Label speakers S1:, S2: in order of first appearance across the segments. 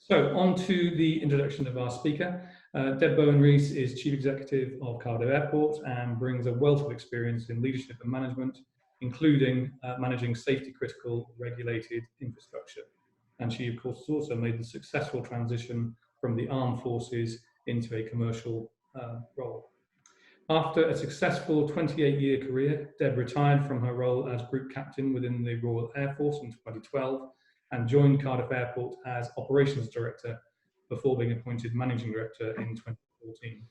S1: So on to the introduction of our speaker. Bowen Rees is Chief Executive of Cardiff Airport and brings a wealth of experience in leadership and management, including managing safety-critical regulated infrastructure. And she, of course, has also made the successful transition from the armed forces into a commercial role. After a successful 28-year career, Deb retired from her role as Group Captain within the Royal Air Force in 2012 and joined Cardiff Airport as Operations Director before being appointed Managing Director in 2014.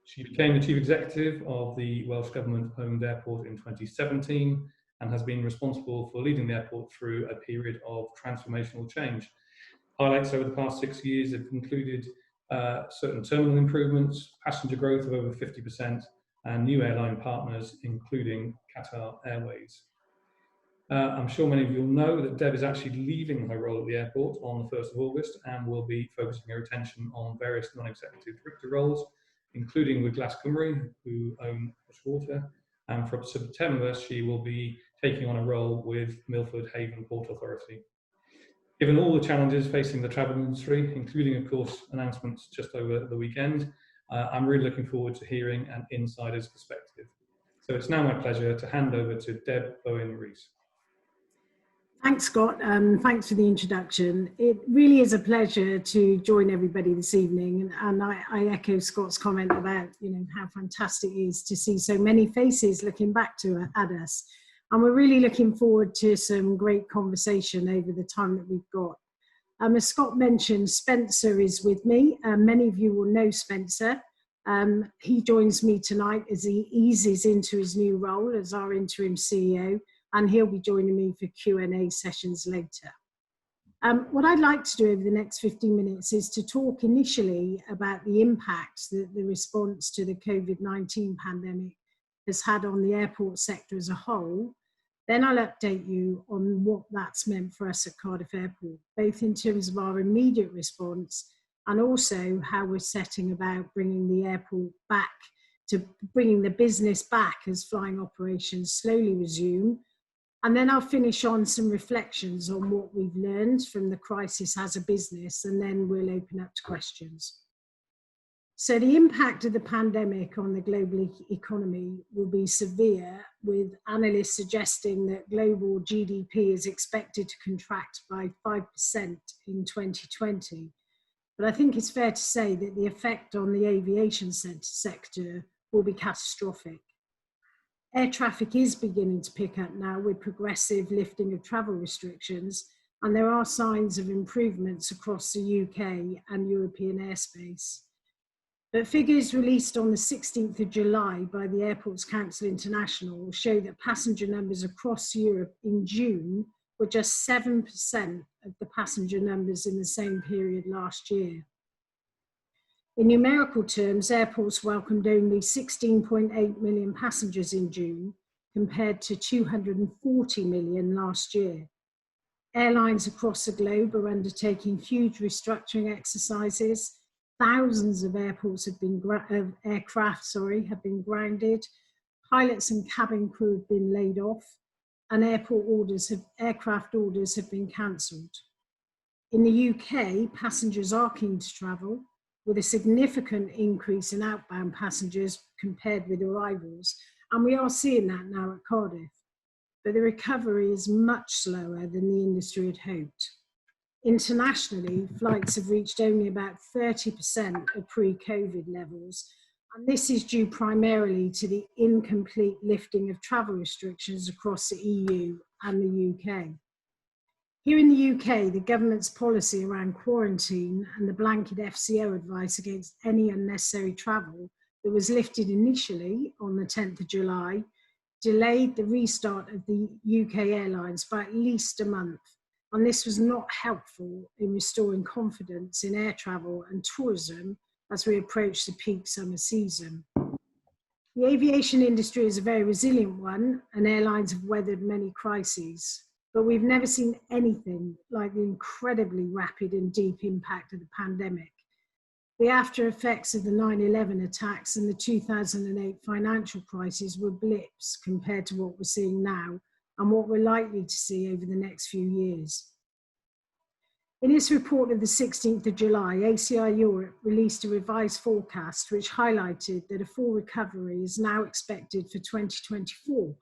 S1: She became the Chief Executive of the Welsh Government-owned airport in 2017 and has been responsible for leading the airport through a period of transformational change. Highlights over the past 6 years have included certain terminal improvements, passenger growth of over 50%, and new airline partners, including Qatar Airways. I'm sure many of you will know that Deb is actually leaving her role at the airport on the 1st of August and will be focusing her attention on various non-executive director roles, including with Glastonbury, who own Freshwater, and from September she will be taking on a role with Milford Haven Port Authority. Given all the challenges facing the travel industry, including, of course, announcements just over the weekend, I'm really looking forward to hearing an insider's perspective. So it's now my pleasure to hand over to Deb Bowen Rees.
S2: Thanks, Scott, and thanks for the introduction. It really is a pleasure to join everybody this evening, and I echo Scott's comment about how fantastic it is to see so many faces looking back at us. And we're really looking forward to some great conversation over the time that we've got. As Scott mentioned, Spencer is with me. Many of you will know Spencer. He joins me tonight as he eases into his new role as our interim CEO, and he'll be joining me for Q&A sessions later. What I'd like to do over the next 15 minutes is to talk initially about the impact that the response to the COVID-19 pandemic has had on the airport sector as a whole. Then I'll update you on what that's meant for us at Cardiff Airport, both in terms of our immediate response and also how we're setting about bringing the airport back, to bringing the business back as flying operations slowly resume. And then I'll finish on some reflections on what we've learned from the crisis as a business, and then we'll open up to questions. So the impact of the pandemic on the global economy will be severe, with analysts suggesting that global GDP is expected to contract by 5% in 2020. But I think it's fair to say that the effect on the aviation sector will be catastrophic. Air traffic is beginning to pick up now with progressive lifting of travel restrictions, and there are signs of improvements across the UK and European airspace. But figures released on the 16th of July by the Airports Council International show that passenger numbers across Europe in June were just 7% of the passenger numbers in the same period last year. In numerical terms, airports welcomed only 16.8 million passengers in June, compared to 240 million last year. Airlines across the globe are undertaking huge restructuring exercises. Thousands of aircraft have been grounded. Pilots and cabin crew have been laid off, and aircraft orders have been cancelled. In the UK, passengers are keen to travel, with a significant increase in outbound passengers compared with arrivals, and we are seeing that now at Cardiff. But the recovery is much slower than the industry had hoped. Internationally, flights have reached only about 30% of pre-COVID levels, and this is due primarily to the incomplete lifting of travel restrictions across the EU and the UK. Here in the UK, the government's policy around quarantine and the blanket FCO advice against any unnecessary travel that was lifted initially on the 10th of July delayed the restart of the UK airlines by at least a month. And this was not helpful in restoring confidence in air travel and tourism as we approach the peak summer season. The aviation industry is a very resilient one, and airlines have weathered many crises, but we've never seen anything like the incredibly rapid and deep impact of the pandemic. The after effects of the 9/11 attacks and the 2008 financial crisis were blips compared to what we're seeing now and what we're likely to see over the next few years. In its report of the 16th of July, ACI Europe released a revised forecast which highlighted that a full recovery is now expected for 2024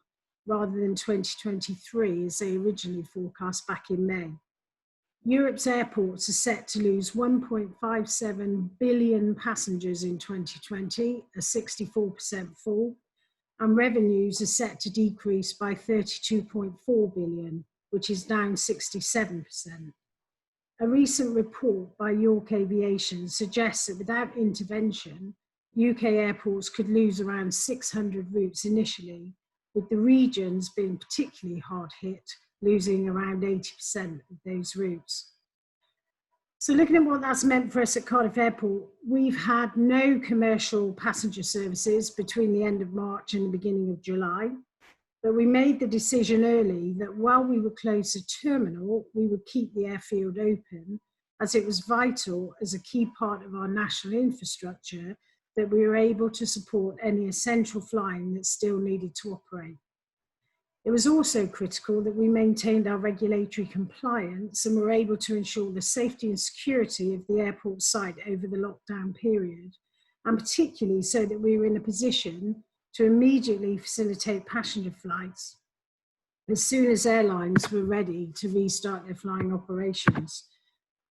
S2: rather than 2023 as they originally forecast back in May. Europe's airports are set to lose 1.57 billion passengers in 2020, a 64% fall, and revenues are set to decrease by 32.4 billion, which is down 67%. A recent report by York Aviation suggests that without intervention, UK airports could lose around 600 routes initially, with the regions being particularly hard hit, losing around 80% of those routes. So looking at what that's meant for us at Cardiff Airport, we've had no commercial passenger services between the end of March and the beginning of July. But we made the decision early that while we would close the terminal, we would keep the airfield open, as it was vital as a key part of our national infrastructure that we were able to support any essential flying that still needed to operate. It was also critical that we maintained our regulatory compliance and were able to ensure the safety and security of the airport site over the lockdown period, and particularly so that we were in a position to immediately facilitate passenger flights as soon as airlines were ready to restart their flying operations.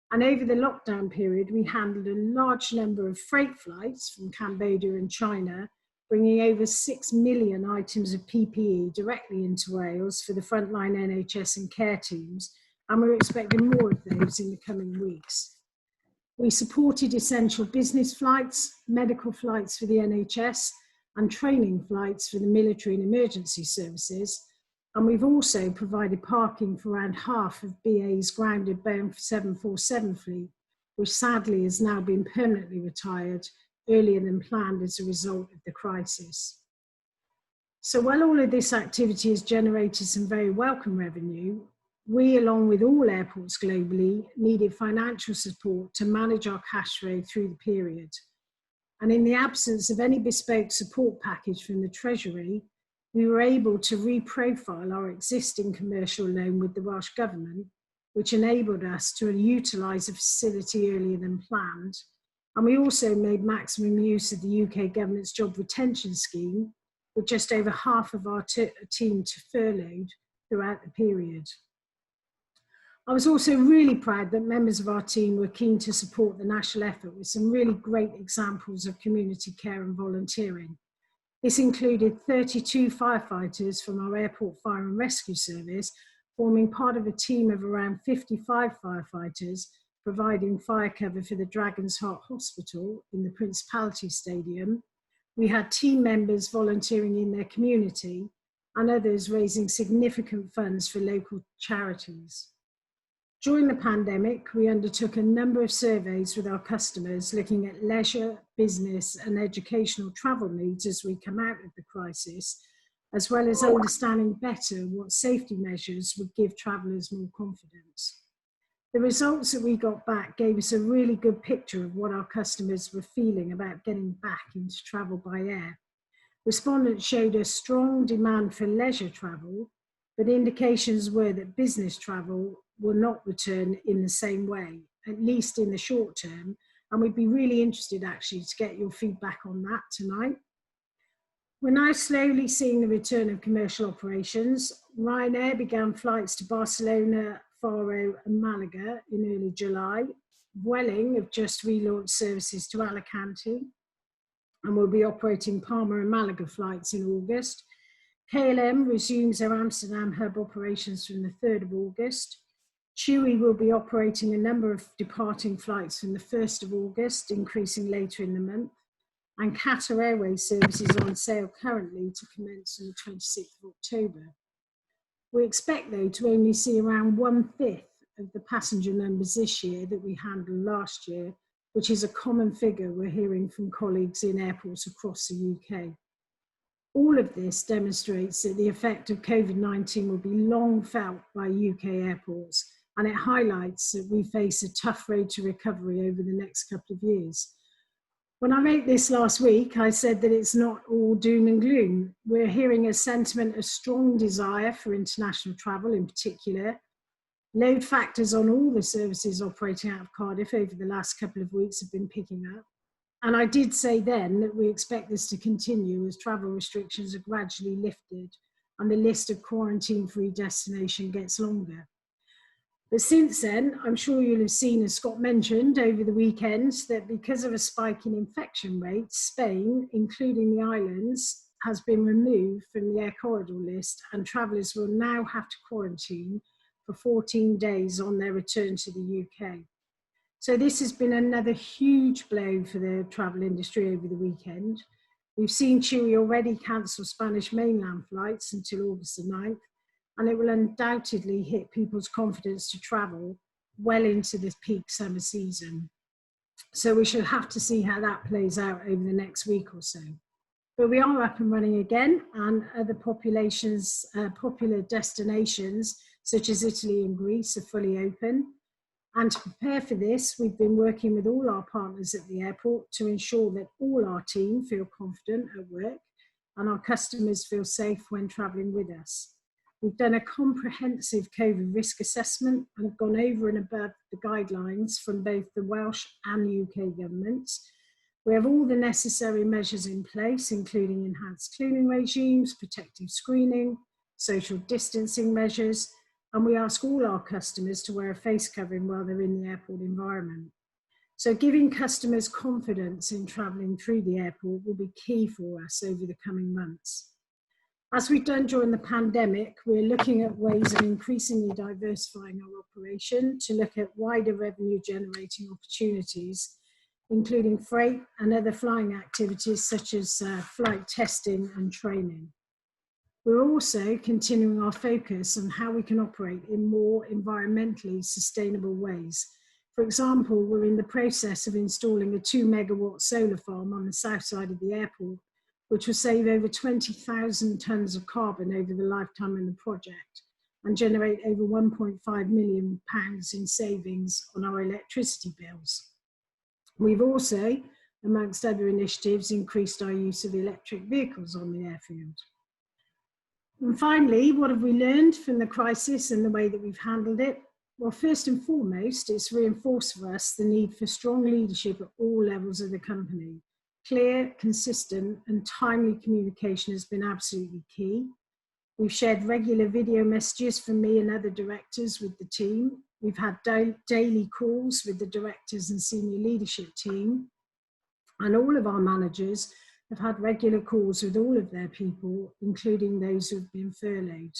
S2: And over the lockdown period, we handled a large number of freight flights from Cambodia and China, bringing over 6 million items of PPE directly into Wales for the frontline NHS and care teams, and we're expecting more of those in the coming weeks. We supported essential business flights, medical flights for the NHS, and training flights for the military and emergency services. And we've also provided parking for around half of BA's grounded Bowen 747 fleet, which sadly has now been permanently retired earlier than planned as a result of the crisis. So while all of this activity has generated some very welcome revenue, we, along with all airports globally, needed financial support to manage our cash flow through the period. And in the absence of any bespoke support package from the Treasury, we were able to reprofile our existing commercial loan with the Welsh Government, which enabled us to utilise a facility earlier than planned. And we also made maximum use of the UK Government's job retention scheme, with just over half of our team furloughed throughout the period. I was also really proud that members of our team were keen to support the national effort with some really great examples of community care and volunteering. This included 32 firefighters from our Airport Fire and Rescue Service, forming part of a team of around 55 firefighters, providing fire cover for the Dragon's Heart Hospital in the Principality Stadium. We had team members volunteering in their community and others raising significant funds for local charities. During the pandemic, we undertook a number of surveys with our customers looking at leisure, business and educational travel needs as we come out of the crisis, as well as understanding better what safety measures would give travellers more confidence. The results that we got back gave us a really good picture of what our customers were feeling about getting back into travel by air. Respondents showed a strong demand for leisure travel, but indications were that business travel will not return in the same way, at least in the short term, and we'd be really interested actually to get your feedback on that tonight. We're now slowly seeing the return of commercial operations. Ryanair began flights to Barcelona, Faro and Malaga in early July. Vueling have just relaunched services to Alicante and will be operating Palma and Malaga flights in August. KLM resumes their Amsterdam hub operations from the 3rd of August. TUI will be operating a number of departing flights from the 1st of August, increasing later in the month. And Qatar Airways services are on sale currently to commence on the 26th of October. We expect, though, to only see around 1/5 of the passenger numbers this year that we handled last year, which is a common figure we're hearing from colleagues in airports across the UK. All of this demonstrates that the effect of COVID-19 will be long felt by UK airports, and it highlights that we face a tough road to recovery over the next couple of years. When I wrote this last week, I said that it's not all doom and gloom. We're hearing a sentiment of strong desire for international travel in particular. Load factors on all the services operating out of Cardiff over the last couple of weeks have been picking up. And I did say then that we expect this to continue as travel restrictions are gradually lifted and the list of quarantine-free destinations gets longer. But since then, I'm sure you'll have seen, as Scott mentioned over the weekend, that because of a spike in infection rates, Spain, including the islands, has been removed from the air corridor list, and travellers will now have to quarantine for 14 days on their return to the UK. So this has been another huge blow for the travel industry over the weekend. We've seen TUI already cancel Spanish mainland flights until August the 9th, and it will undoubtedly hit people's confidence to travel well into the peak summer season. So we shall have to see how that plays out over the next week or so. But we are up and running again, and other popular destinations such as Italy and Greece are fully open. And to prepare for this, we've been working with all our partners at the airport to ensure that all our team feel confident at work and our customers feel safe when travelling with us. We've done a comprehensive COVID risk assessment and have gone over and above the guidelines from both the Welsh and UK governments. We have all the necessary measures in place, including enhanced cleaning regimes, protective screening, social distancing measures, and we ask all our customers to wear a face covering while they're in the airport environment. So giving customers confidence in travelling through the airport will be key for us over the coming months. As we've done during the pandemic, we're looking at ways of increasingly diversifying our operation to look at wider revenue generating opportunities, including freight and other flying activities such as flight testing and training. We're also continuing our focus on how we can operate in more environmentally sustainable ways. For example, we're in the process of installing a 2 megawatt solar farm on the south side of the airport, which will save over 20,000 tonnes of carbon over the lifetime of the project and generate over £1.5 million in savings on our electricity bills. We've also, amongst other initiatives, increased our use of electric vehicles on the airfield. And finally, what have we learned from the crisis and the way that we've handled it? Well, first and foremost, it's reinforced for us the need for strong leadership at all levels of the company. Clear, consistent, and timely communication has been absolutely key. We've shared regular video messages from me and other directors with the team. We've had daily calls with the directors and senior leadership team. And all of our managers have had regular calls with all of their people, including those who have been furloughed.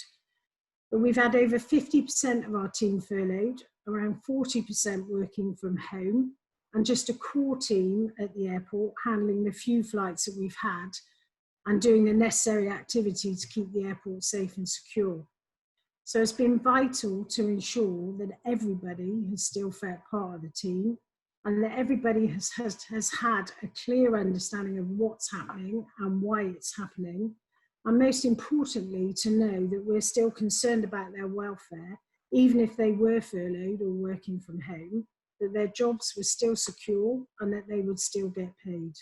S2: But we've had over 50% of our team furloughed, around 40% working from home, and just a core team at the airport handling the few flights that we've had and doing the necessary activity to keep the airport safe and secure. So it's been vital to ensure that everybody has still felt part of the team and that everybody has had a clear understanding of what's happening and why it's happening. And most importantly, to know that we're still concerned about their welfare, even if they were furloughed or working from home, that their jobs were still secure and that they would still get paid.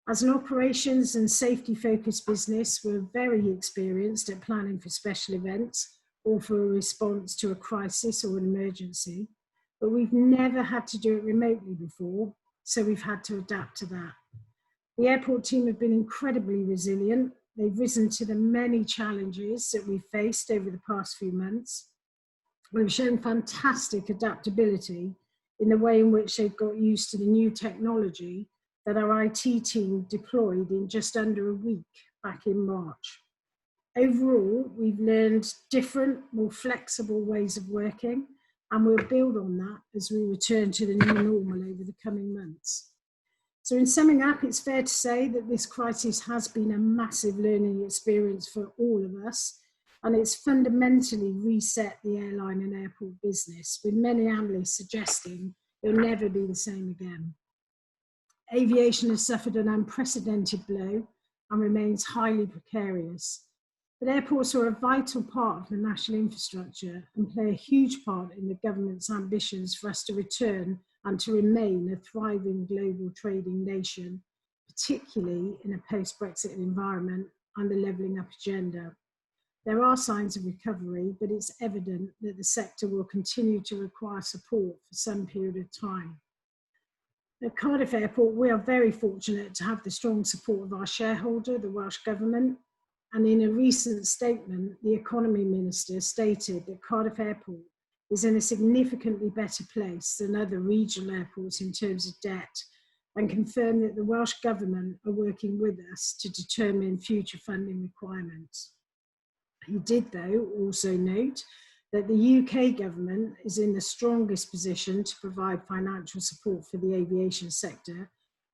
S2: As an operations and safety focused business, we're very experienced at planning for special events or for a response to a crisis or an emergency, but we've never had to do it remotely before, so we've had to adapt to that. The airport team have been incredibly resilient. They've risen to the many challenges that we've faced over the past few months. We've shown fantastic adaptability in the way in which they've got used to the new technology that our IT team deployed in just under a week back in March. Overall, we've learned different, more flexible ways of working, and we'll build on that as we return to the new normal over the coming months. So in summing up, it's fair to say that this crisis has been a massive learning experience for all of us, and it's fundamentally reset the airline and airport business, with many analysts suggesting it'll never be the same again. Aviation has suffered an unprecedented blow and remains highly precarious. But airports are a vital part of the national infrastructure and play a huge part in the government's ambitions for us to return and to remain a thriving global trading nation, particularly in a post-Brexit environment and the levelling up agenda. There are signs of recovery, but it's evident that the sector will continue to require support for some period of time. At Cardiff Airport, we are very fortunate to have the strong support of our shareholder, the Welsh Government. And in a recent statement, the Economy Minister stated that Cardiff Airport is in a significantly better place than other regional airports in terms of debt, and confirmed that the Welsh Government are working with us to determine future funding requirements. He did, though, also note that the UK government is in the strongest position to provide financial support for the aviation sector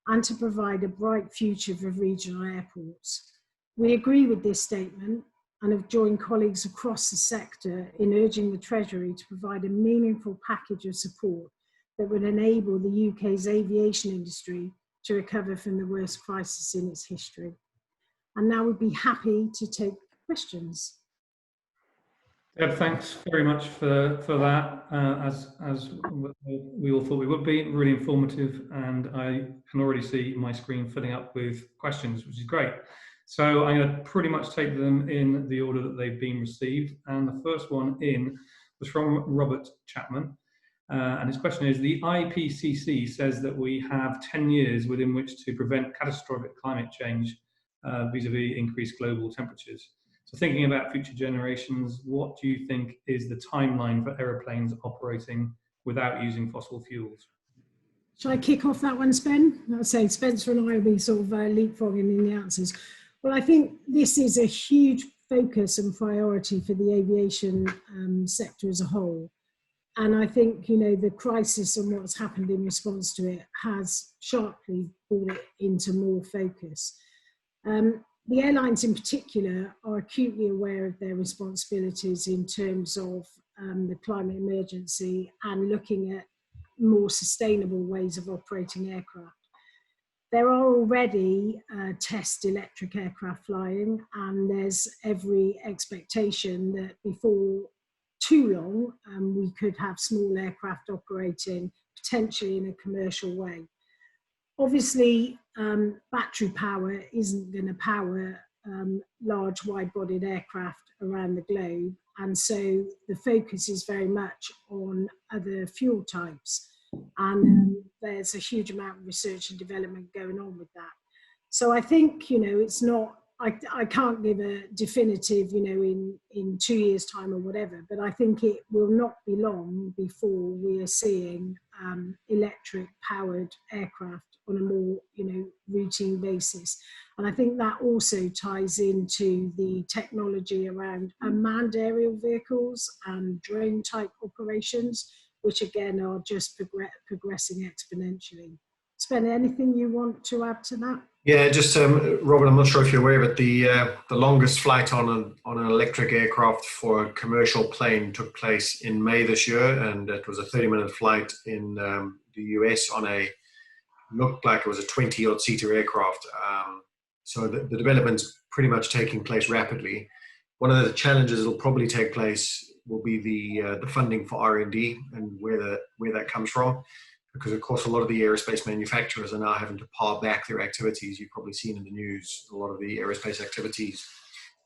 S2: and to provide a bright future for regional airports. We agree with this statement and have joined colleagues across the sector in urging the Treasury to provide a meaningful package of support that would enable the UK's aviation industry to recover from the worst crisis in its history. And now we'd be happy to take questions.
S1: Deb, thanks very much for that. As we all thought we would be, really informative, and I can already see my screen filling up with questions, which is great. So I'm going to pretty much take them in the order that they've been received. And the first one in was from Robert Chapman. And his question is, the IPCC says that we have 10 years within which to prevent catastrophic climate change vis-a-vis increased global temperatures. So thinking about future generations, what do you think is the timeline for aeroplanes operating without using fossil fuels?
S2: Shall I kick off that one, Spen? I'll say Spencer and I will be sort of leapfrogging in the answers. Well, I think this is a huge focus and priority for the aviation sector as a whole. And I think, you know, the crisis and what's happened in response to it has sharply brought it into more focus. The airlines in particular are acutely aware of their responsibilities in terms of the climate emergency and looking at more sustainable ways of operating aircraft. There are already test electric aircraft flying, and there's every expectation that before too long, we could have small aircraft operating potentially in a commercial way. Obviously, battery power isn't going to power large wide-bodied aircraft around the globe, and so the focus is very much on other fuel types, and there's a huge amount of research and development going on with that. So I think, you know, it's not, I can't give a definitive, you know, in 2 years' time or whatever, but I think it will not be long before we are seeing electric-powered aircraft on a more, you know, routine basis. And I think that also ties into the technology around unmanned aerial vehicles and drone-type operations, which again are just progressing exponentially. Spen, anything you want to add to that?
S3: Yeah, just Robert, I'm not sure if you're aware, but the longest flight on an electric aircraft for a commercial plane took place in May this year, and it was a 30-minute flight in the US on looked like it was a 20-odd seater aircraft. So the development's pretty much taking place rapidly. One of the challenges that'll probably take place will be the funding for R&D and where that comes from. Because, of course, a lot of the aerospace manufacturers are now having to pare back their activities. You've probably seen in the news, a lot of the aerospace activities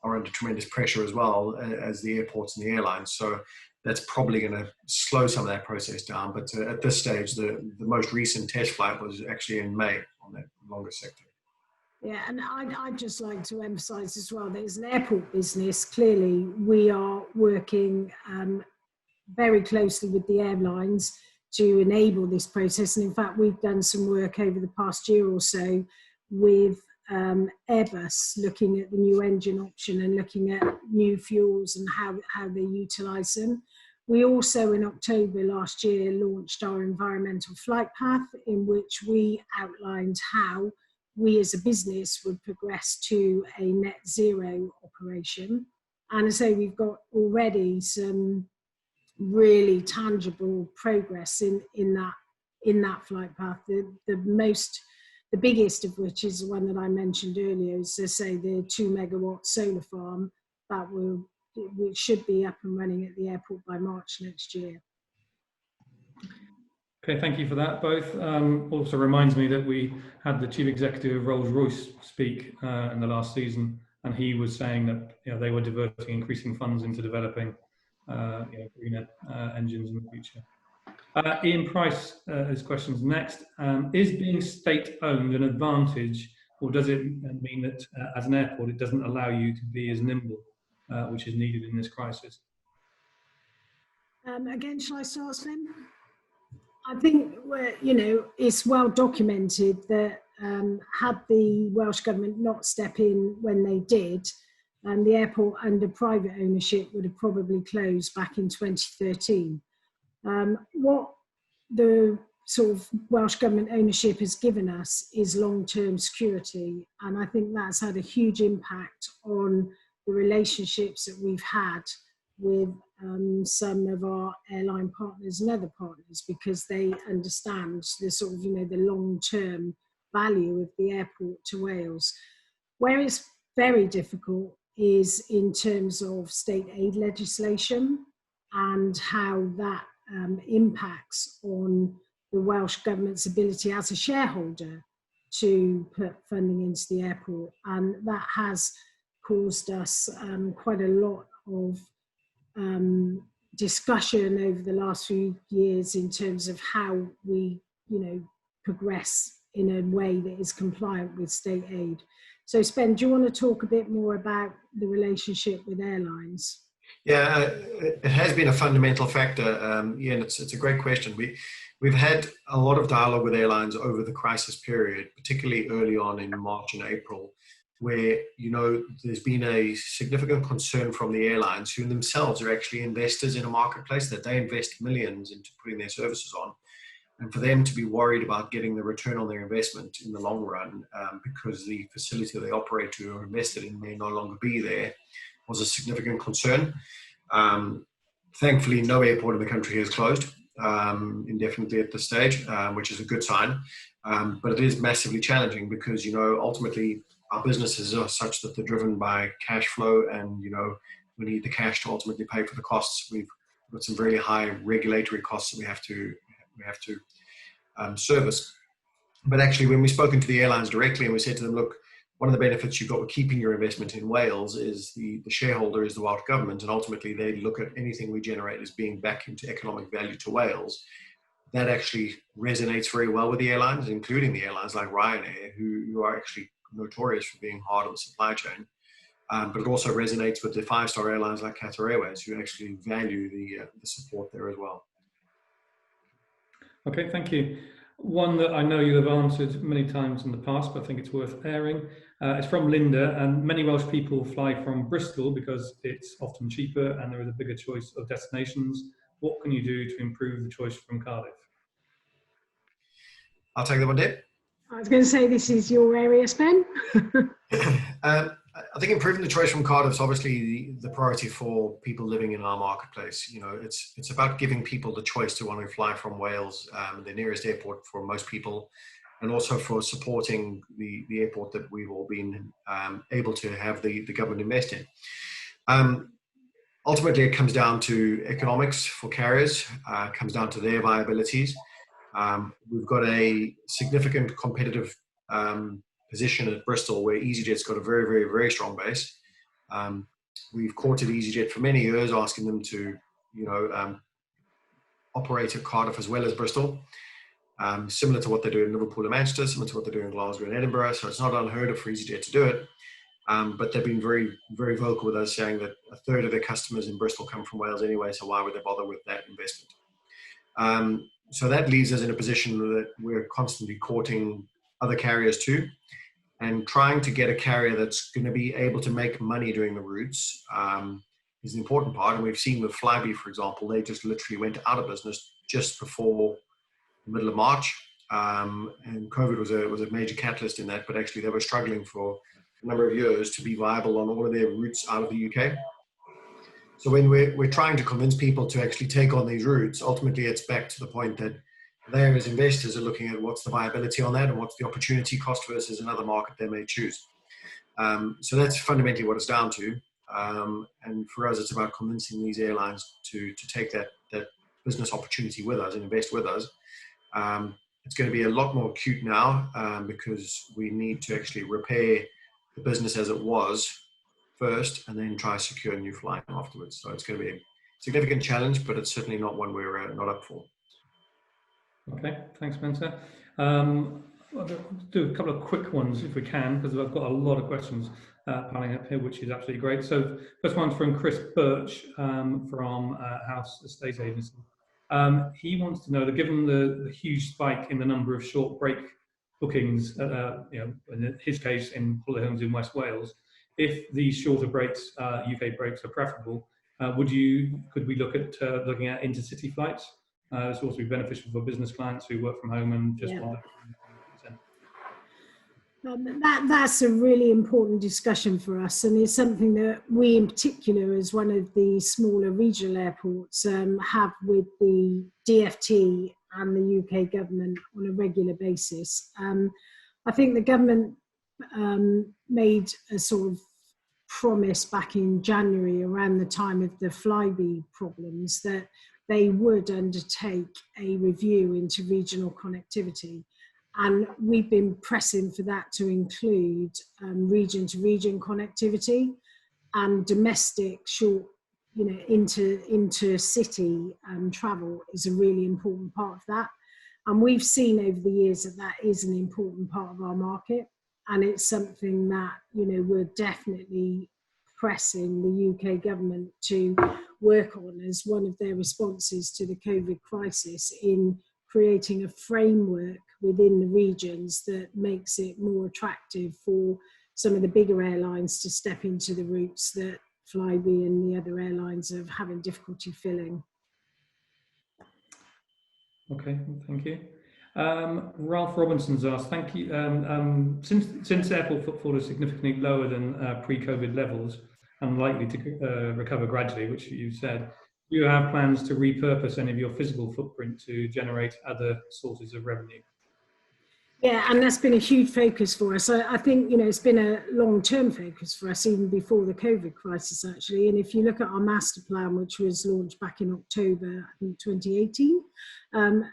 S3: are under tremendous pressure as well as the airports and the airlines. So that's probably going to slow some of that process down. But at this stage, the most recent test flight was actually in May on that longest sector.
S2: Yeah, and I'd just like to emphasise as well that as an airport business, clearly we are working very closely with the airlines to enable this process. And in fact, we've done some work over the past year or so with Airbus, looking at the new engine option and looking at new fuels and how they utilise them. We also, in October last year, launched our environmental flight path, in which we outlined how we as a business would progress to a net zero operation. And so we've got already some really tangible progress in that flight path. The biggest of which is the one that I mentioned earlier, is to say the 2 megawatt solar farm that which should be up and running at the airport by March next year.
S1: Okay, thank you for that both. Also reminds me that we had the Chief Executive of Rolls-Royce speak in the last season and he was saying that they were diverting increasing funds into developing greener engines in the future. Ian Price, his question's next. Is being state-owned an advantage, or does it mean that as an airport it doesn't allow you to be as nimble, which is needed in this crisis?
S2: Again, shall I start, Sven? I think it's well documented that had the Welsh Government not step in when they did, the airport under private ownership would have probably closed back in 2013. What the sort of Welsh Government ownership has given us is long-term security, and I think that's had a huge impact on the relationships that we've had with some of our airline partners and other partners, because they understand the sort of the long-term value of the airport to Wales. Where it's very difficult is in terms of state aid legislation and how that impacts on the Welsh Government's ability as a shareholder to put funding into the airport, and that has caused us quite a lot of discussion over the last few years in terms of how we progress in a way that is compliant with state aid. So Spen, do you want to talk a bit more about the relationship with airlines?
S3: Yeah, it has been a fundamental factor, and it's a great question. We've had a lot of dialogue with airlines over the crisis period, particularly early on in March and April, where there's been a significant concern from the airlines, who themselves are actually investors in a marketplace that they invest millions into putting their services on, and for them to be worried about getting the return on their investment in the long run because the facility they operate to or invested in may no longer be there, was a significant concern. Thankfully, no airport in the country has closed indefinitely at this stage, which is a good sign. But it is massively challenging because, ultimately our businesses are such that they're driven by cash flow, and, we need the cash to ultimately pay for the costs. We've got some really high regulatory costs that we have to service. But actually, when we've spoken to the airlines directly and we said to them, look, one of the benefits you've got with keeping your investment in Wales is the shareholder is the Welsh Government, and ultimately they look at anything we generate as being back into economic value to Wales. That actually resonates very well with the airlines, including the airlines like Ryanair, who are actually notorious for being hard on the supply chain. But it also resonates with the five-star airlines like Qatar Airways, who actually value the support there as well.
S1: Okay, thank you. One that I know you have answered many times in the past, but I think it's worth airing. It's from Linda, and many Welsh people fly from Bristol because it's often cheaper and there is a bigger choice of destinations. What can you do to improve the choice from Cardiff?
S3: I'll take that one, Deb.
S2: I was going to say, this is your area, Spen.
S3: I think improving the choice from Cardiff is obviously the priority for people living in our marketplace. It's about giving people the choice to want to fly from Wales, the nearest airport for most people, and also for supporting the airport that we've all been able to have the government invest in. Ultimately, it comes down to economics for carriers, comes down to their viabilities. We've got a significant competitive position at Bristol, where EasyJet's got a very, very, very strong base. We've courted EasyJet for many years, asking them to, operate at Cardiff as well as Bristol, similar to what they do in Liverpool and Manchester, similar to what they do in Glasgow and Edinburgh. So it's not unheard of for EasyJet to do it. But they've been very, very vocal with us, saying that a third of their customers in Bristol come from Wales anyway, so why would they bother with that investment? So that leaves us in a position that we're constantly courting other carriers too, and trying to get a carrier that's going to be able to make money doing the routes is the important part. And we've seen with Flybe, for example, they just literally went out of business just before the middle of March, and COVID was a major catalyst in that. But actually, they were struggling for a number of years to be viable on all of their routes out of the UK. So when we're trying to convince people to actually take on these routes, ultimately it's back to the point that they as investors are looking at what's the viability on that and what's the opportunity cost versus another market they may choose. So that's fundamentally what it's down to. And for us, it's about convincing these airlines to take that business opportunity with us and invest with us. It's going to be a lot more acute now because we need to actually repair the business as it was first and then try secure new flying afterwards. So it's going to be a significant challenge, but it's certainly not one we're not up for.
S1: Okay, thanks, Spencer. I'll do a couple of quick ones if we can, because I've got a lot of questions piling up here, which is absolutely great. So first one's from Chris Birch from House Estate Agency. He wants to know that given the huge spike in the number of short break bookings, in his case in holiday homes in West Wales, if these shorter breaks, UK breaks, are preferable, could we look at looking at intercity flights? This will also be beneficial for business clients who work from home and just want to.
S2: That's a really important discussion for us, and it's something that we in particular, as one of the smaller regional airports, have with the DfT and the UK government on a regular basis. I think the government made a sort of promise back in January around the time of the Flybe problems that they would undertake a review into regional connectivity. And we've been pressing for that to include region-to-region connectivity and domestic short, intercity travel is a really important part of that. And we've seen over the years that that is an important part of our market. And it's something that, we're definitely pressing the UK government to work on as one of their responses to the COVID crisis, in creating a framework within the regions that makes it more attractive for some of the bigger airlines to step into the routes that Flybe and the other airlines are having difficulty filling.
S1: Okay, thank you. Ralph Robinson's asked, thank you. Since airport footfall is significantly lower than pre-COVID levels and likely to recover gradually, which you said, do you have plans to repurpose any of your physical footprint to generate other sources of revenue?
S2: Yeah, and that's been a huge focus for us. I think, it's been a long-term focus for us even before the COVID crisis, actually. And if you look at our master plan, which was launched back in October, I think 2018, an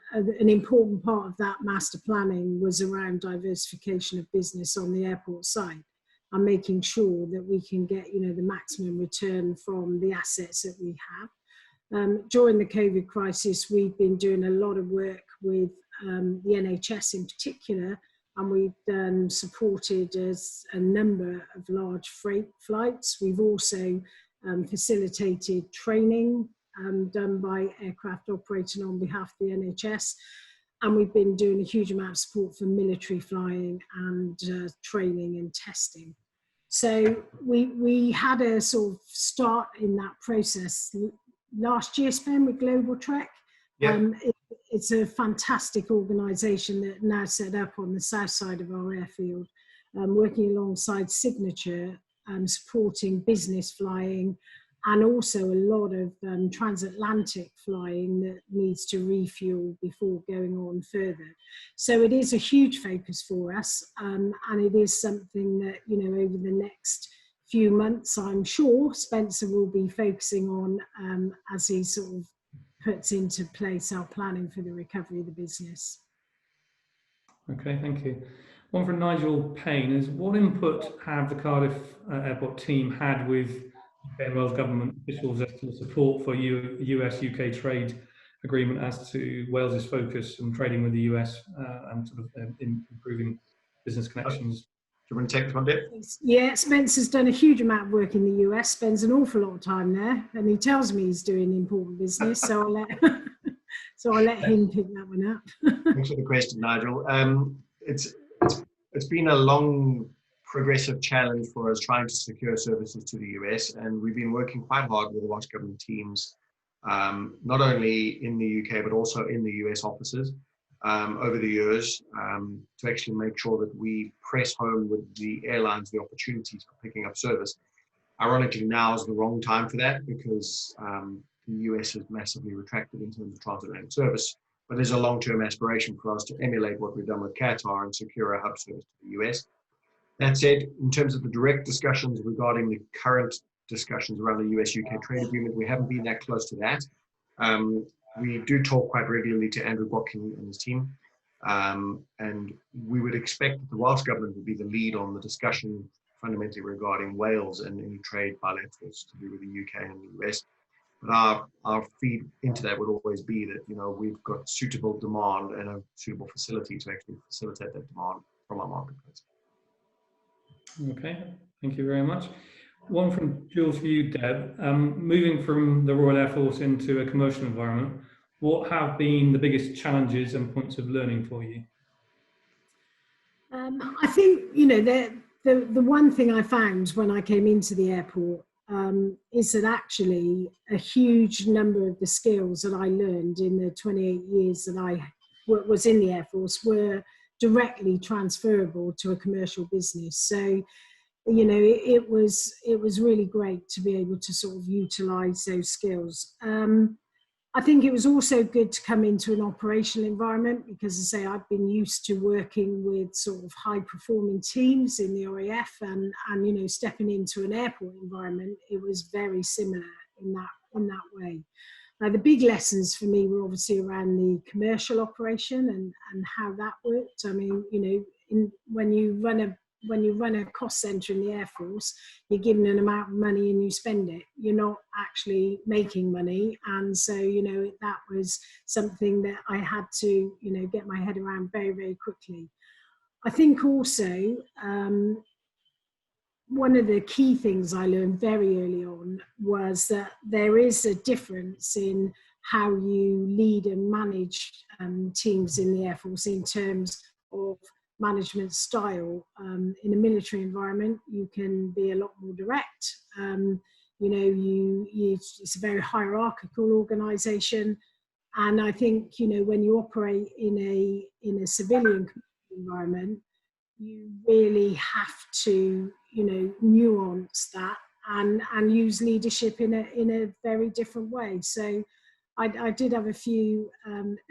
S2: important part of that master planning was around diversification of business on the airport side and making sure that we can get, the maximum return from the assets that we have. During the COVID crisis, we've been doing a lot of work with the NHS in particular, and we've supported a number of large freight flights. We've also facilitated training done by aircraft operating on behalf of the NHS, and we've been doing a huge amount of support for military flying and training and testing. So we had a sort of start in that process last year, Spen, with Global Trek.
S3: Yeah.
S2: It's a fantastic organisation that now set up on the south side of our airfield, working alongside Signature, supporting business flying, and also a lot of transatlantic flying that needs to refuel before going on further. So it is a huge focus for us, and it is something that, over the next few months, I'm sure Spencer will be focusing on as he sort of puts into place our planning for the recovery of the business.
S1: Okay, thank you. One from Nigel Payne is, what input have the Cardiff Airport team had with UK and Wales government officials as to the support for US-UK trade agreement as to Wales's focus on trading with the US and sort of improving business connections?
S3: Do you want to take this one, Deb?
S2: Yeah, Spencer's done a huge amount of work in the US, spends an awful lot of time there, and he tells me he's doing important business, so I'll let him pick that one up.
S3: Thanks for the question, Nigel. It's been a long, progressive challenge for us trying to secure services to the US, and we've been working quite hard with the Welsh government teams, not only in the UK but also in the US offices. Over the years, to actually make sure that we press home with the airlines the opportunities for picking up service. Ironically, now is the wrong time for that because the US has massively retracted in terms of transatlantic service, but there's a long-term aspiration for us to emulate what we've done with Qatar and secure a hub service to the US. That said, in terms of the direct discussions regarding the current discussions around the US-UK trade agreement, we haven't been that close to that. We do talk quite regularly to Andrew Watkin and his team, and we would expect that the Welsh government would be the lead on the discussion fundamentally regarding Wales and any trade bilaterals to do with the UK and the US. But our feed into that would always be that, you know, we've got suitable demand and a suitable facility to actually facilitate that demand from our marketplace.
S1: Okay, thank you very much. One from Jules for you, Deb. Moving from the Royal Air Force into a commercial environment, what have been the biggest challenges and points of learning for you?
S2: I think, you know, the one thing I found when I came into the airport is that actually a huge number of the skills that I learned in the 28 years that I was in the Air Force were directly transferable to a commercial business. So, you know, it was really great to be able to sort of utilize those skills. I think it was also good to come into an operational environment because, as I say, I've been used to working with sort of high-performing teams in the RAF, and you know, stepping into an airport environment, it was very similar in that way. Now, the big lessons for me were obviously around the commercial operation and how that worked. I mean, you know, when you run a cost centre in the Air Force, you're given an amount of money and you spend it. You're not actually making money. And so, you know, that was something that I had to, you know, get my head around very, very quickly. I think also, one of the key things I learned very early on was that there is a difference in how you lead and manage teams in the Air Force in terms of management style. In a military environment, you can be a lot more direct. You know, it's a very hierarchical organization, and I think, you know, when you operate in a civilian environment, you really have to, you know, nuance that and use leadership in a very different way. So I did have a few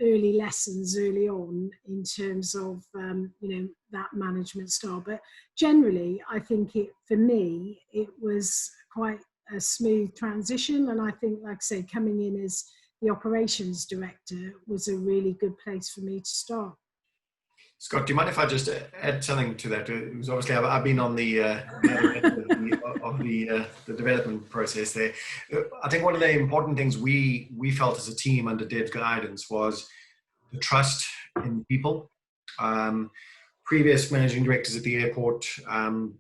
S2: early lessons early on in terms of, you know, that management style. But generally, I think for me, it was quite a smooth transition. And I think, like I say, coming in as the operations director was a really good place for me to start.
S3: Scott, do you mind if I just add something to that? It was obviously I've been on the development process there. I think one of the important things we felt as a team under Deb's guidance was the trust in people. Previous managing directors at the airport, you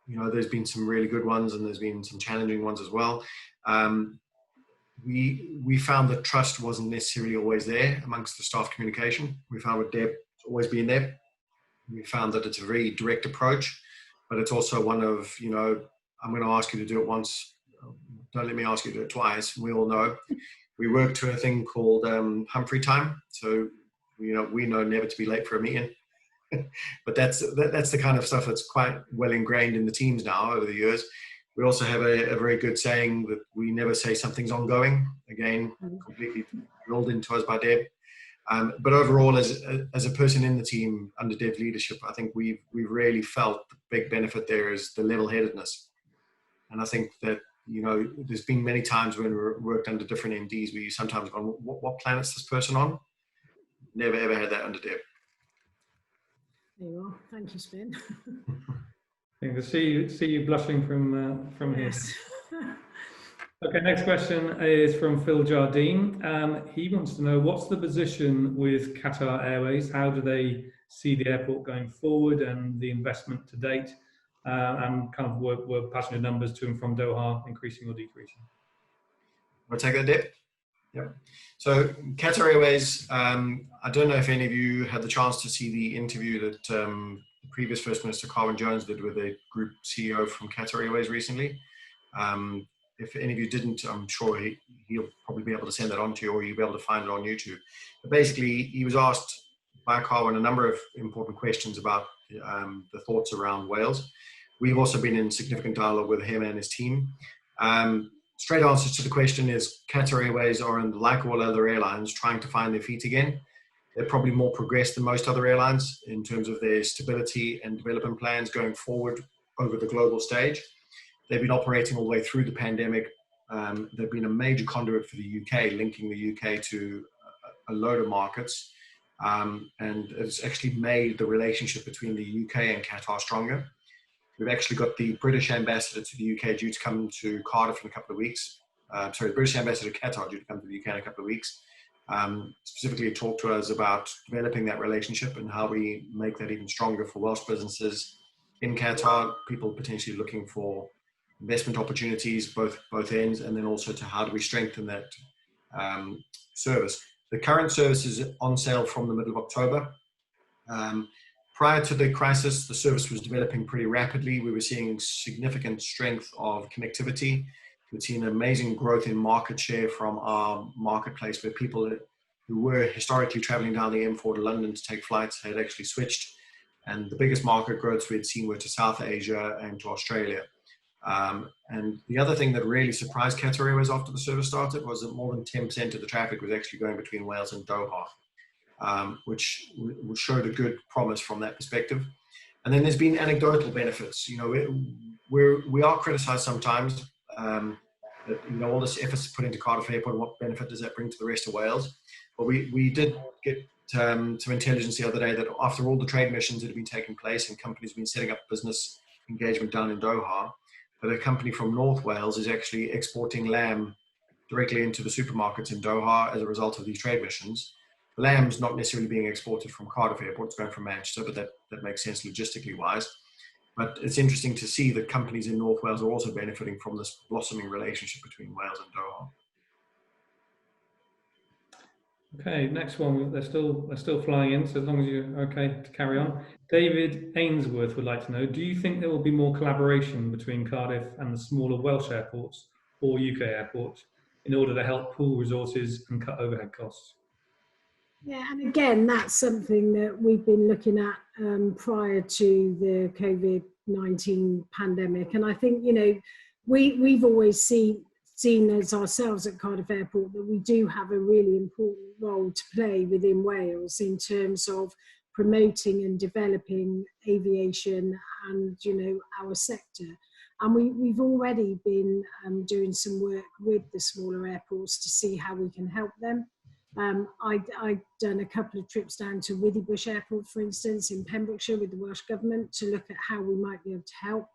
S3: know, there's been some really good ones and there's been some challenging ones as well. We found that trust wasn't necessarily always there amongst the staff communication. We found with Deb always been there. We found that it's a very direct approach, but it's also one of, you know, I'm going to ask you to do it once, don't let me ask you to do it twice. We all know. We work to a thing called Humphrey time. So, you know, we know never to be late for a meeting. But that's the kind of stuff that's quite well ingrained in the teams now over the years. We also have a very good saying that we never say something's ongoing. Again, completely drilled into us by Deb. But overall, as a person in the team under Deb's leadership, I think we've really felt the big benefit there is the level-headedness. And I think that, you know, there's been many times when we worked under different MDs where you sometimes gone, what planet's this person on? Never ever had that under Deb.
S2: There you are. Thank you, Spen.
S1: I think to see you blushing from
S2: Yes.
S1: here. Okay, next question is from Phil Jardine. He wants to know, what's the position with Qatar Airways? How do they see the airport going forward and the investment to date? And kind of were passenger numbers to and from Doha increasing or decreasing?
S3: Want to take that, Deb? Yeah. So Qatar Airways, I don't know if any of you had the chance to see the interview that the previous First Minister Carwyn Jones did with a group CEO from Qatar Airways recently. If any of you didn't, I'm sure he'll probably be able to send that on to you, or you'll be able to find it on YouTube. But basically, he was asked by Carwyn a number of important questions about the thoughts around Wales. We've also been in significant dialogue with him and his team. Straight answer to the question is Qatar Airways are, like all other airlines, trying to find their feet again. They're probably more progressed than most other airlines in terms of their stability and development plans going forward over the global stage. They've been operating all the way through the pandemic. They've been a major conduit for the UK, linking the UK to a load of markets. And it's actually made the relationship between the UK and Qatar stronger. We've actually got the British ambassador to the UK due to come to Cardiff in a couple of weeks. The British ambassador to Qatar due to come to the UK in a couple of weeks. Specifically talk to us about developing that relationship and how we make that even stronger for Welsh businesses in Qatar, people potentially looking for investment opportunities, both ends, and then also to how do we strengthen that service. The current service is on sale from the middle of October. Prior to the crisis, the service was developing pretty rapidly. We were seeing significant strength of connectivity. We'd seen amazing growth in market share from our marketplace, where people who were historically traveling down the M4 to London to take flights had actually switched. And the biggest market growths we'd seen were to South Asia and to Australia. And the other thing that really surprised Qatar Airways after the service started was that more than 10% of the traffic was actually going between Wales and Doha. Which showed a good promise from that perspective. And then there's been anecdotal benefits. We are criticized sometimes that, all this efforts put into Cardiff Airport, what benefit does that bring to the rest of Wales? But we did get some intelligence the other day that after all the trade missions that have been taking place and companies have been setting up business engagement down in Doha, that a company from North Wales is actually exporting lamb directly into the supermarkets in Doha as a result of these trade missions. Lamb's not necessarily being exported from Cardiff Airport, it's going from Manchester, but that makes sense logistically wise. But it's interesting to see that companies in North Wales are also benefiting from this blossoming relationship between Wales and Doha.
S1: Okay, next one. They're still flying in, so as long as you're okay to carry on. David Ainsworth would like to know, do you think there will be more collaboration between Cardiff and the smaller Welsh airports or UK airports in order to help pool resources and cut overhead costs?
S2: Yeah, and again, that's something that we've been looking at prior to the COVID-19 pandemic. And I think, we've always seen as ourselves at Cardiff Airport that we do have a really important role to play within Wales in terms of promoting and developing aviation and, our sector. And we've already been doing some work with the smaller airports to see how we can help them. I've done a couple of trips down to Withybush Airport, for instance, in Pembrokeshire with the Welsh Government to look at how we might be able to help.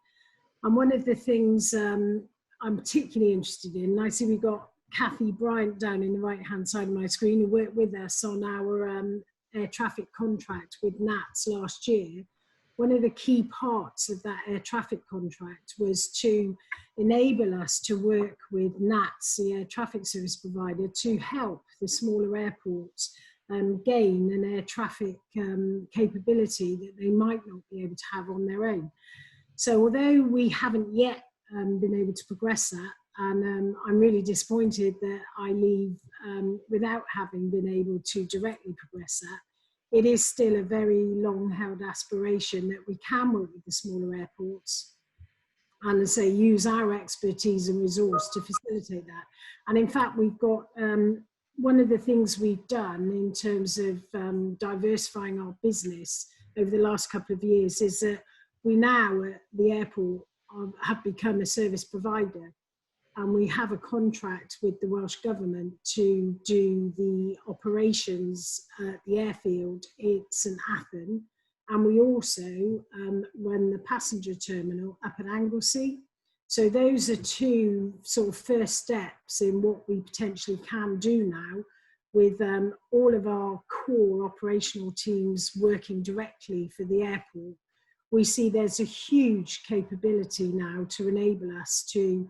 S2: And one of the things I'm particularly interested in, and I see we've got Kathy Bryant down in the right-hand side of my screen, who worked with us on our air traffic contract with NATS last year. One of the key parts of that air traffic contract was to enable us to work with NATS, the air traffic service provider, to help the smaller airports gain an air traffic capability that they might not be able to have on their own. So although we haven't yet been able to progress that, and I'm really disappointed that I leave without having been able to directly progress that, it is still a very long-held aspiration that we can work with the smaller airports and, as I say, use our expertise and resource to facilitate that. And in fact, we've got one of the things we've done in terms of diversifying our business over the last couple of years is that we now at the airport have become a service provider. And we have a contract with the Welsh Government to do the operations at the airfield at St Athan. And we also run the passenger terminal up at Anglesey. So those are two sort of first steps in what we potentially can do now with all of our core operational teams working directly for the airport. We see there's a huge capability now to enable us to,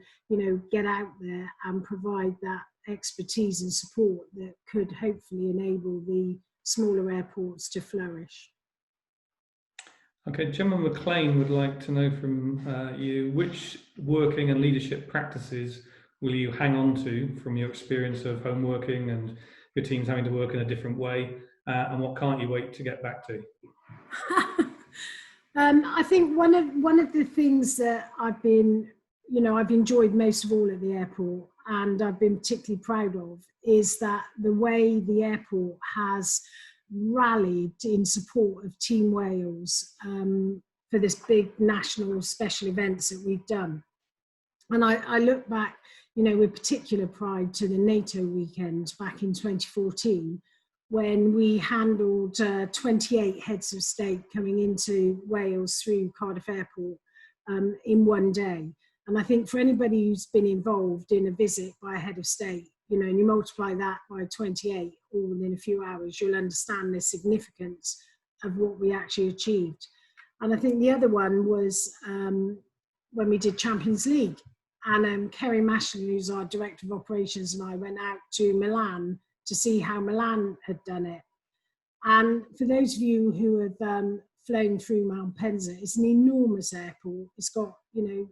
S2: get out there and provide that expertise and support that could hopefully enable the smaller airports to flourish.
S1: Okay, Gemma McLean would like to know from you, which working and leadership practices will you hang on to from your experience of home working and your teams having to work in a different way, and what can't you wait to get back to?
S2: I think one of the things that I've enjoyed most of all at the airport, and I've been particularly proud of, is that the way the airport has rallied in support of Team Wales for this big national special events that we've done. And I look back, with particular pride to the NATO weekend back in 2014, when we handled 28 heads of state coming into Wales through Cardiff Airport in one day. And I think for anybody who's been involved in a visit by a head of state, you know, and you multiply that by 28 all within a few hours, you'll understand the significance of what we actually achieved. And I think the other one was when we did Champions League. And Kerry Mashley, who's our Director of Operations, and I went out to Milan to see how Milan had done it. And for those of you who have flown through Malpensa, it's an enormous airport. It's got, you know,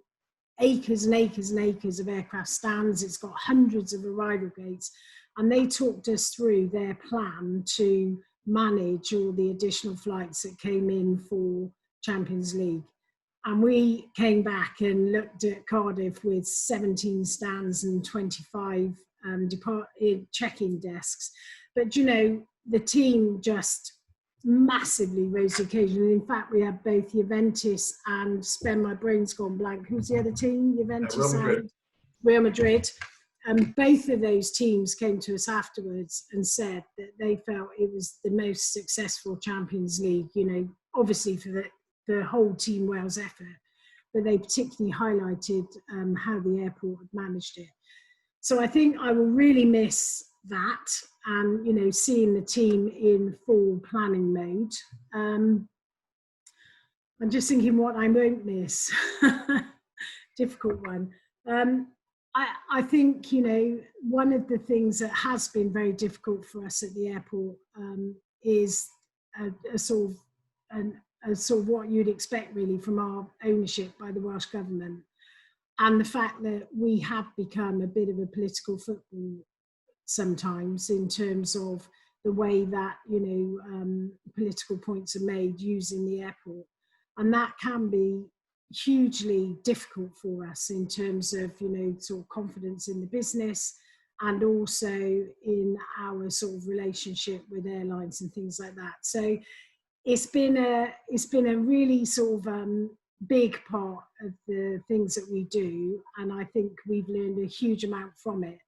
S2: acres and acres and acres of aircraft stands. It's got hundreds of arrival gates. And they talked us through their plan to manage all the additional flights that came in for Champions League. And we came back and looked at Cardiff with 17 stands and 25 check-in desks. But, you know, the team just massively rose to the occasion. And in fact, we had both Juventus and my brain's gone blank. Who's the other team? Juventus and Real Madrid. And both of those teams came to us afterwards and said that they felt it was the most successful Champions League, you know, obviously for the whole Team Wales effort, but they particularly highlighted how the airport had managed it. So I think I will really miss that, and, you know, seeing the team in full planning mode. I'm just thinking what I won't miss. Difficult one. I think, you know, one of the things that has been very difficult for us at the airport is a sort of what you'd expect really from our ownership by the Welsh Government, and the fact that we have become a bit of a political football sometimes in terms of the way that, you know, political points are made using the airport, and that can be hugely difficult for us in terms of, you know, sort of confidence in the business, and also in our sort of relationship with airlines and things like that. So it's been a really sort of big part of the things that we do, and I think we've learned a huge amount from it.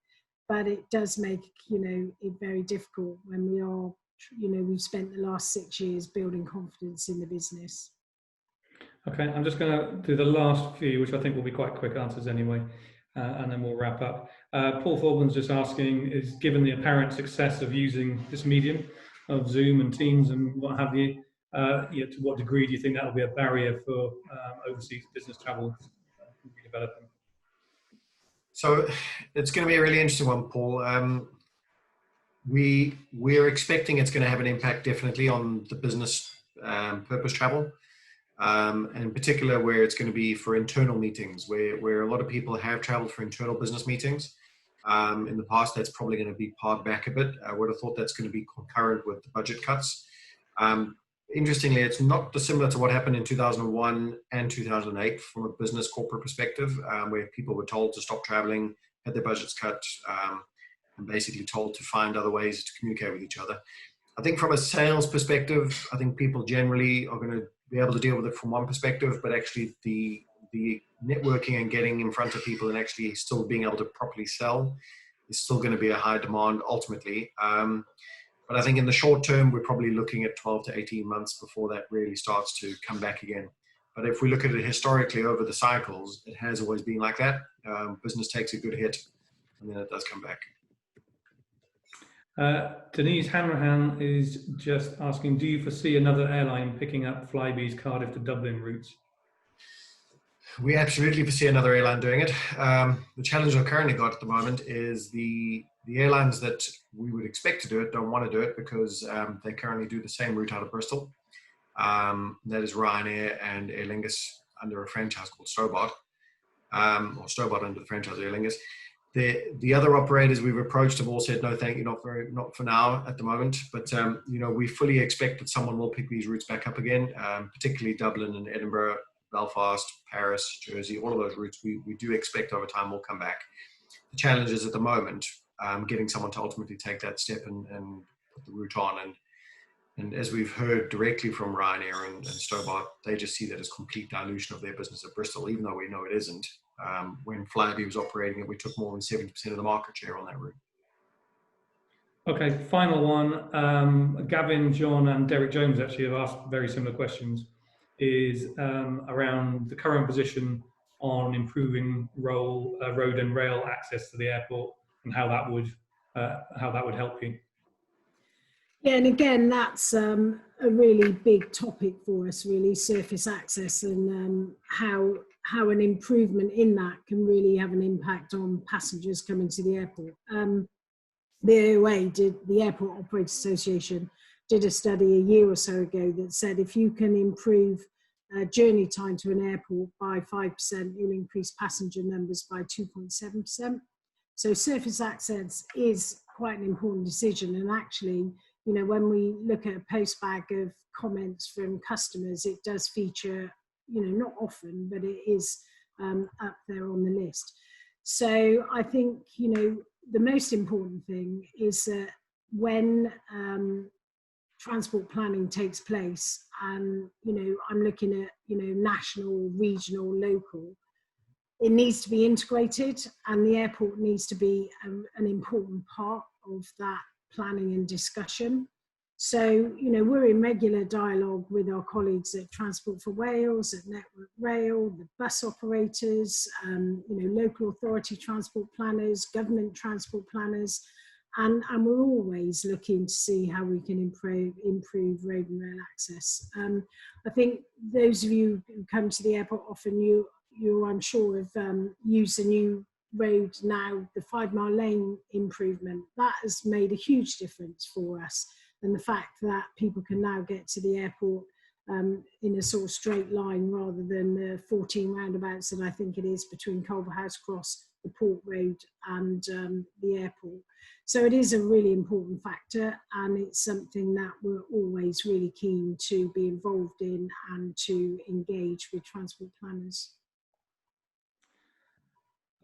S2: But it does make, you know, it very difficult when we are, you know, we've spent the last 6 years building confidence in the business.
S1: Okay, I'm just going to do the last few, which I think will be quite quick answers anyway, and then we'll wrap up. Paul Thorburns just asking, is given the apparent success of using this medium of Zoom and Teams and what have you, to what degree do you think that will be a barrier for overseas business travel developing?
S3: So it's going to be a really interesting one, Paul. We're expecting it's going to have an impact definitely on the business purpose travel, and in particular where it's going to be for internal meetings, where a lot of people have traveled for internal business meetings. In the past, that's probably going to be pared back a bit. I would have thought that's going to be concurrent with the budget cuts. Interestingly, it's not dissimilar to what happened in 2001 and 2008 from a business corporate perspective, where people were told to stop traveling, had their budgets cut, and basically told to find other ways to communicate with each other. I think from a sales perspective, I think people generally are going to be able to deal with it from one perspective, but actually the networking and getting in front of people and actually still being able to properly sell is still going to be a high demand ultimately. But I think in the short term, we're probably looking at 12 to 18 months before that really starts to come back again. But if we look at it historically over the cycles, it has always been like that. Business takes a good hit and then it does come back.
S1: Denise Hanrahan is just asking, do you foresee another airline picking up Flybe's Cardiff to Dublin routes?
S3: We absolutely foresee another airline doing it. The challenge I've currently got at the moment is the airlines that we would expect to do it don't want to do it because they currently do the same route out of Bristol. That is Ryanair and Aer Lingus under a franchise called Stobart, or Stobart under the franchise Aer Lingus. The other operators we've approached have all said, no, thank you, not for now at the moment. But, we fully expect that someone will pick these routes back up again, particularly Dublin and Edinburgh, Belfast, Paris, Jersey, all of those routes we do expect over time will come back. The challenge is at the moment getting someone to ultimately take that step and put the route on. And as we've heard directly from Ryanair and Stobart, they just see that as complete dilution of their business at Bristol, even though we know it isn't. When Flybe was operating it, we took more than 70% of the market share on that route.
S1: Okay, final one. Gavin, John and Derek Jones actually have asked very similar questions. is around the current position on improving road and rail access to the airport, and how that would help you.
S2: Yeah, and again, that's a really big topic for us, really, surface access, and how an improvement in that can really have an impact on passengers coming to the airport. The AOA, the Airport Operators Association, did a study a year or so ago that said if you can improve journey time to an airport by 5%, you'll increase passenger numbers by 2.7%. So surface access is quite an important decision, and actually, you know, when we look at a postbag of comments from customers, it does feature, you know, not often, but it is up there on the list. So I think, you know, the most important thing is that when transport planning takes place, and, you know, I'm looking at, you know, national, regional, local, it needs to be integrated, and the airport needs to be an important part of that planning and discussion. So, you know, we're in regular dialogue with our colleagues at Transport for Wales, at Network Rail, the bus operators, you know, local authority transport planners, government transport planners, and we're always looking to see how we can improve road and rail access. I think those of you who come to the airport often, you I'm sure have used the new road now, the 5 Mile Lane improvement. That has made a huge difference for us. And the fact that people can now get to the airport in a sort of straight line rather than the 14 roundabouts that I think it is between Culverhouse Cross, the Port Road and the airport. So it is a really important factor, and it's something that we're always really keen to be involved in and to engage with transport planners.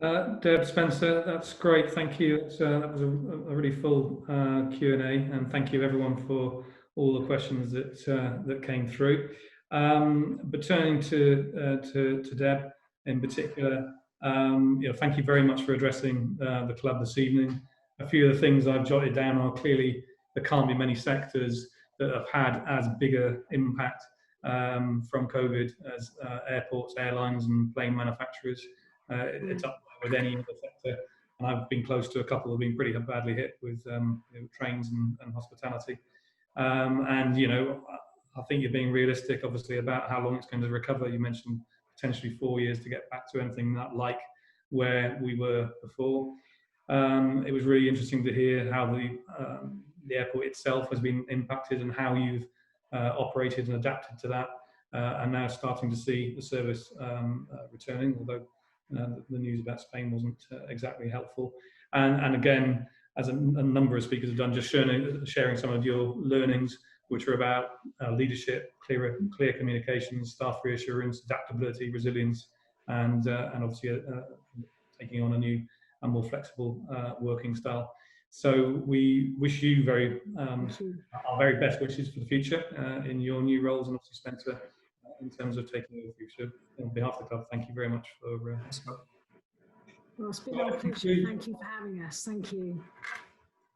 S1: Deb, Spencer, that's great. Thank you. That was a really full Q&A, and thank you everyone for all the questions that came through. But turning to Deb in particular, you know, thank you very much for addressing the club this evening. A few of the things I've jotted down are clearly there can't be many sectors that have had as bigger impact from COVID as airports, airlines, and plane manufacturers. It's up with any other sector, and I've been close to a couple that have been pretty badly hit with you know, trains and hospitality. And you know, I think you're being realistic, obviously, about how long it's going to recover. You mentioned potentially 4 years to get back to anything like where we were before. It was really interesting to hear how the airport itself has been impacted and how you've operated and adapted to that, and now starting to see the service returning, although the news about Spain wasn't exactly helpful. And again, as a number of speakers have done, just sharing some of your learnings, which are about leadership, clear communications, staff reassurance, adaptability, resilience, and obviously taking on a new and more flexible working style. So we wish you our very best wishes for the future in your new roles, and obviously Spencer, in terms of taking over the future. On behalf of the club, thank you very much for.
S2: Well, it's been our pleasure. Thank you for having us. Thank you.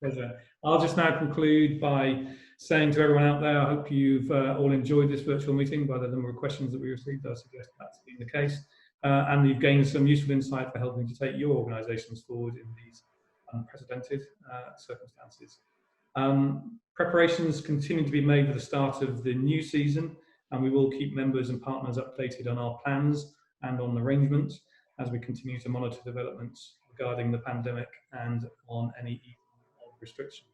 S1: Pleasure. I'll just now conclude by saying to everyone out there, I hope you've all enjoyed this virtual meeting. By the number of questions that we received, I suggest that's been the case. And you've gained some useful insight for helping to take your organisations forward in these unprecedented circumstances. Preparations continue to be made for the start of the new season, and we will keep members and partners updated on our plans and on arrangements as we continue to monitor developments regarding the pandemic and on any easing of restrictions.